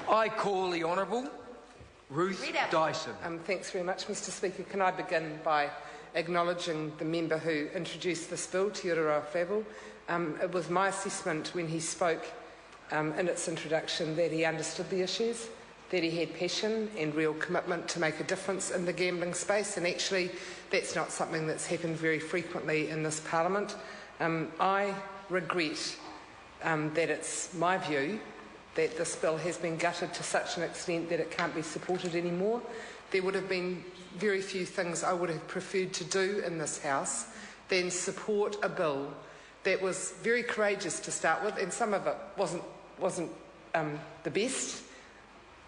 I call the Honourable Ruth Dyson. Thanks very much, Mr Speaker. Can I begin by acknowledging the member who introduced this bill, Te Uraroa Whewell. It was my assessment when he spoke in its introduction that he understood the issues, that he had passion and real commitment to make a difference in the gambling space, and actually that's not something that's happened very frequently in this Parliament. I regret that it's my view that this bill has been gutted to such an extent that it can't be supported anymore. There would have been very few things I would have preferred to do in this House than support a bill that was very courageous to start with, and some of it wasn't the best,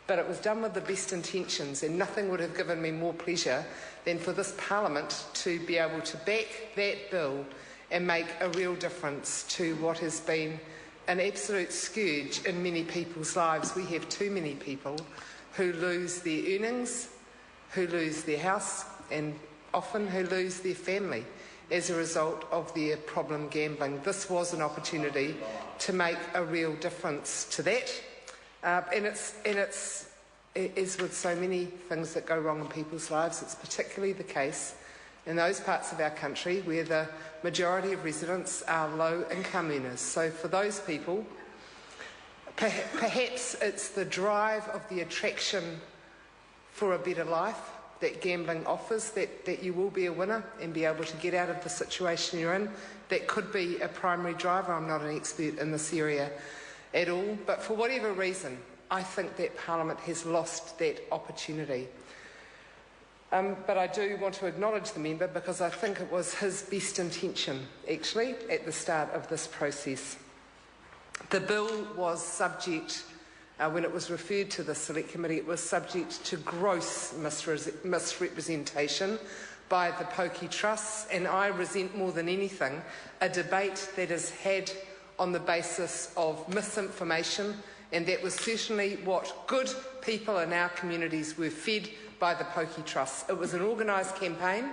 but it was done with the best intentions, and nothing would have given me more pleasure than for this Parliament to be able to back that bill and make a real difference to what has been an absolute scourge in many people's lives. We have too many people who lose their earnings, who lose their house, and often who lose their family as a result of their problem gambling. This was an opportunity to make a real difference to that. And it's, as with so many things that go wrong in people's lives, it's particularly the case in those parts of our country where the majority of residents are low-income earners. So for those people, perhaps it's the drive of the attraction for a better life that gambling offers, that you will be a winner and be able to get out of the situation you're in. That could be a primary driver. I'm not an expert in this area at all, but for whatever reason, I think that Parliament has lost that opportunity. But I do want to acknowledge the member because I think it was his best intention, actually, at the start of this process. The bill was subject, when it was referred to the Select Committee, it was subject to gross misrepresentation by the Pokey Trusts, and I resent more than anything a debate that is had on the basis of misinformation, and that was certainly what good people in our communities were fed by the Pokey Trusts. It was an organised campaign.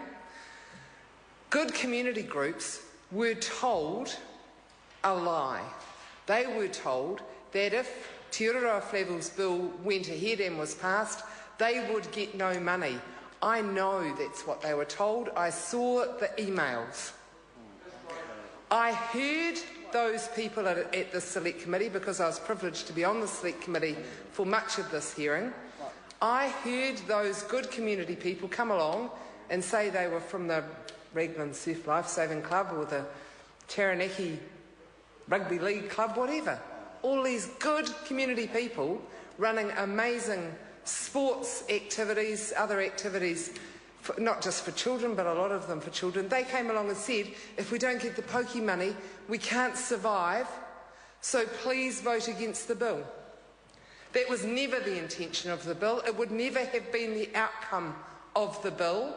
Good community groups were told a lie. They were told that if Te Uraroa Whewell's bill went ahead and was passed, they would get no money. I know that's what they were told. I saw the emails. I heard those people at the Select Committee because I was privileged to be on the Select Committee for much of this hearing. I heard those good community people come along and say they were from the Raglan Surf Lifesaving Club or the Taranaki Rugby League Club, whatever. All these good community people running amazing sports activities, other activities, not just for children, but a lot of them for children. They came along and said, if we don't get the pokey money, we can't survive, so please vote against the bill. That was never the intention of the bill. It would never have been the outcome of the bill.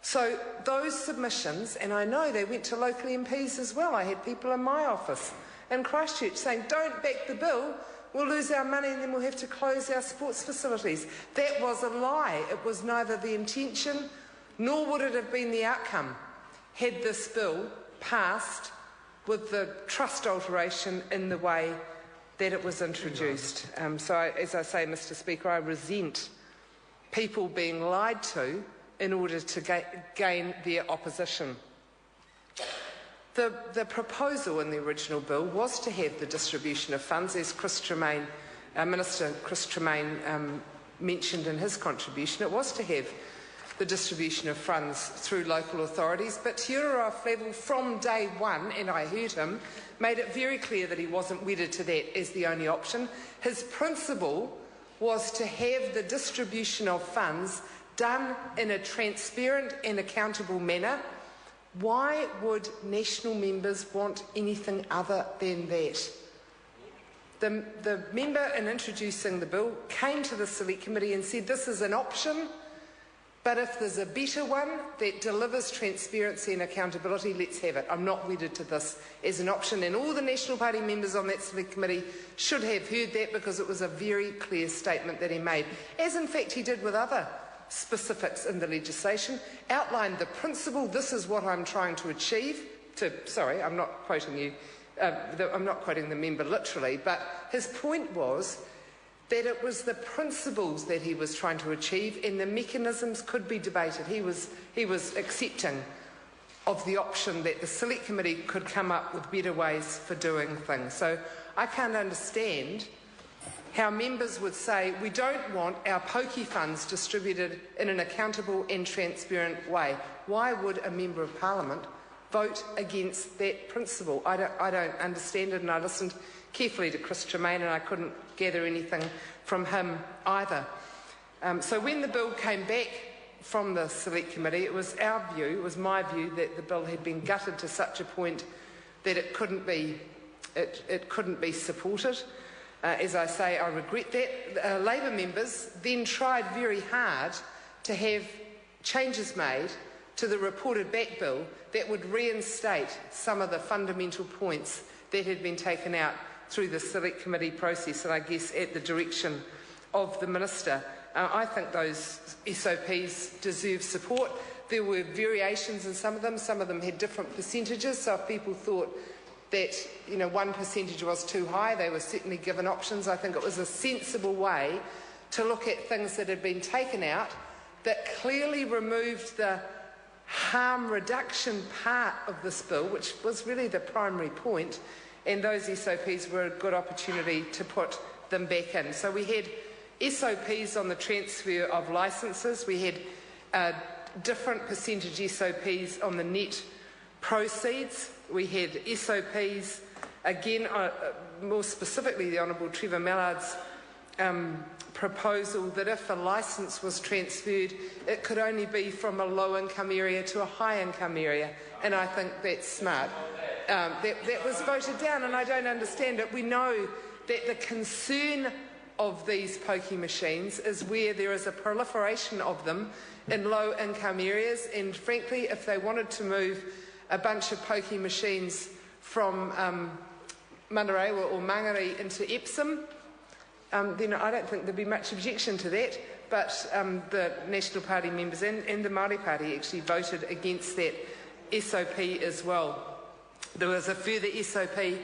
So those submissions, and I know they went to local MPs as well. I had people in my office in Christchurch saying, don't back the bill, we'll lose our money and then we'll have to close our sports facilities. That was a lie. It was neither the intention nor would it have been the outcome had this bill passed with the trust alteration in the way that it was introduced. As I say, Mr Speaker, I resent people being lied to in order to gain their opposition. The proposal in the original bill was to have the distribution of funds, as Minister Chris Tremaine mentioned in his contribution. It was to have the distribution of funds through local authorities, but Te Uraroa Whewell from day one, and I heard him, made it very clear that he wasn't wedded to that as the only option. His principle was to have the distribution of funds done in a transparent and accountable manner. Why would national members want anything other than that? The member in introducing the bill came to the Select Committee and said this is an option, but if there's a better one that delivers transparency and accountability, let's have it. I'm not wedded to this as an option, and all the National Party members on that Select Committee should have heard that because it was a very clear statement that he made, as in fact he did with other specifics in the legislation, outlined the principle, this is what I'm trying to achieve. Sorry, I'm not quoting you, I'm not quoting the member literally, but his point was that it was the principles that he was trying to achieve, and the mechanisms could be debated. He was accepting of the option that the Select Committee could come up with better ways for doing things. So I can't understand how members would say we don't want our pokey funds distributed in an accountable and transparent way. Why would a Member of Parliament vote against that principle? I don't understand it, and I listened carefully to Chris Tremaine and I couldn't gather anything from him either. So when the bill came back from the Select Committee, it was our view, it was my view, that the bill had been gutted to such a point that it couldn't be supported. As I say, I regret that. Labour members then tried very hard to have changes made to the reported back bill that would reinstate some of the fundamental points that had been taken out through the Select Committee process, and I guess at the direction of the Minister. I think those SOPs deserve support. There were variations in some of them had different percentages, so if people thought that one percentage was too high, they were certainly given options. I think it was a sensible way to look at things that had been taken out that clearly removed the harm reduction part of this bill, which was really the primary point, and those SOPs were a good opportunity to put them back in. So we had SOPs on the transfer of licences, we had different percentage SOPs on the net proceeds, we had SOPs, again, more specifically the Honourable Trevor Mallard's proposal that if a licence was transferred, it could only be from a low-income area to a high-income area, and I think that's smart. That was voted down, and I don't understand it. We know that the concern of these pokey machines is where there is a proliferation of them in low-income areas, and frankly, if they wanted to move a bunch of pokey machines from Manarewa or Mangere into Epsom, then I don't think there'd be much objection to that, but the National Party members and the Māori Party actually voted against that SOP as well. There was a further SOP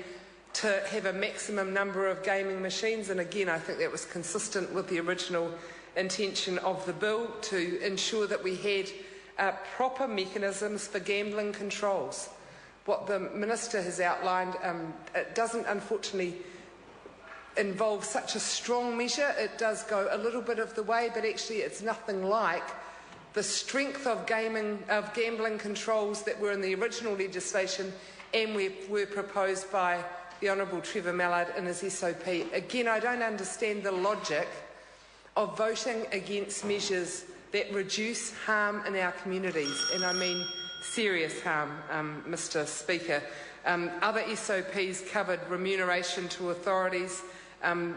to have a maximum number of gaming machines, and again I think that was consistent with the original intention of the bill to ensure that we had proper mechanisms for gambling controls. What the Minister has outlined, it doesn't unfortunately involve such a strong measure. It does go a little bit of the way, but actually it's nothing like the strength of gambling controls that were in the original legislation and were proposed by the Honourable Trevor Mallard in his SOP. Again, I don't understand the logic of voting against measures that reduce harm in our communities, and I mean serious harm, Mr Speaker. Other SOPs covered remuneration to authorities, and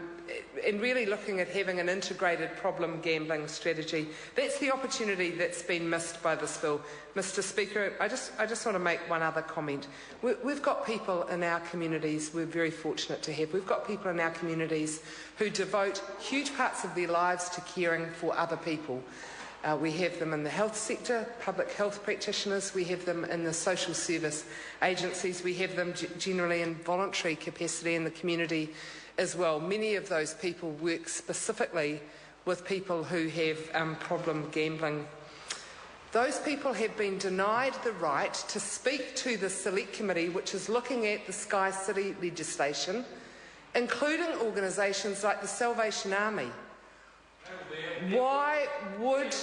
really looking at having an integrated problem gambling strategy. That's the opportunity that's been missed by this bill. Mr Speaker, I just want to make one other comment. We've got people in our communities we're very fortunate to have. We've got people in our communities who devote huge parts of their lives to caring for other people. We have them in the health sector, public health practitioners, we have them in the social service agencies, we have them generally in voluntary capacity in the community as well. Many of those people work specifically with people who have problem gambling. Those people have been denied the right to speak to the Select Committee, which is looking at the Sky City legislation, including organisations like the Salvation Army. Why would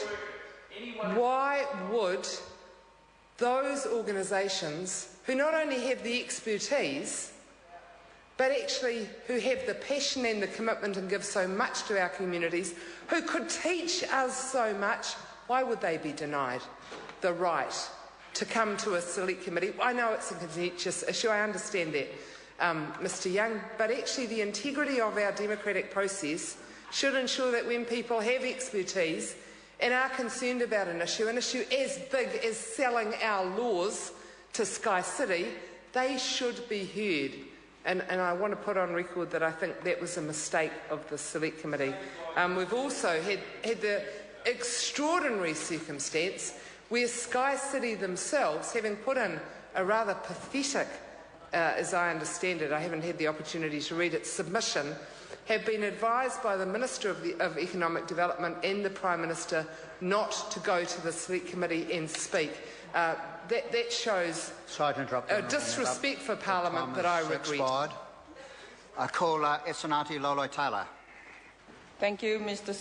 those organisations, who not only have the expertise, but actually who have the passion and the commitment and give so much to our communities, who could teach us so much, why would they be denied the right to come to a Select Committee? I know it's a contentious issue, I understand that, Mr Young, but actually the integrity of our democratic process should ensure that when people have expertise and are concerned about an issue as big as selling our laws to Sky City, they should be heard. And I want to put on record that I think that was a mistake of the Select Committee. We've also had the extraordinary circumstance where Sky City themselves, having put in a rather pathetic, as I understand it, I haven't had the opportunity to read it, submission, have been advised by the Minister of Economic Development and the Prime Minister not to go to the Select Committee and speak. That shows a disrespect for Parliament that I regret. Expired. I call Esanati Lolo Taylor. Thank you, Mr.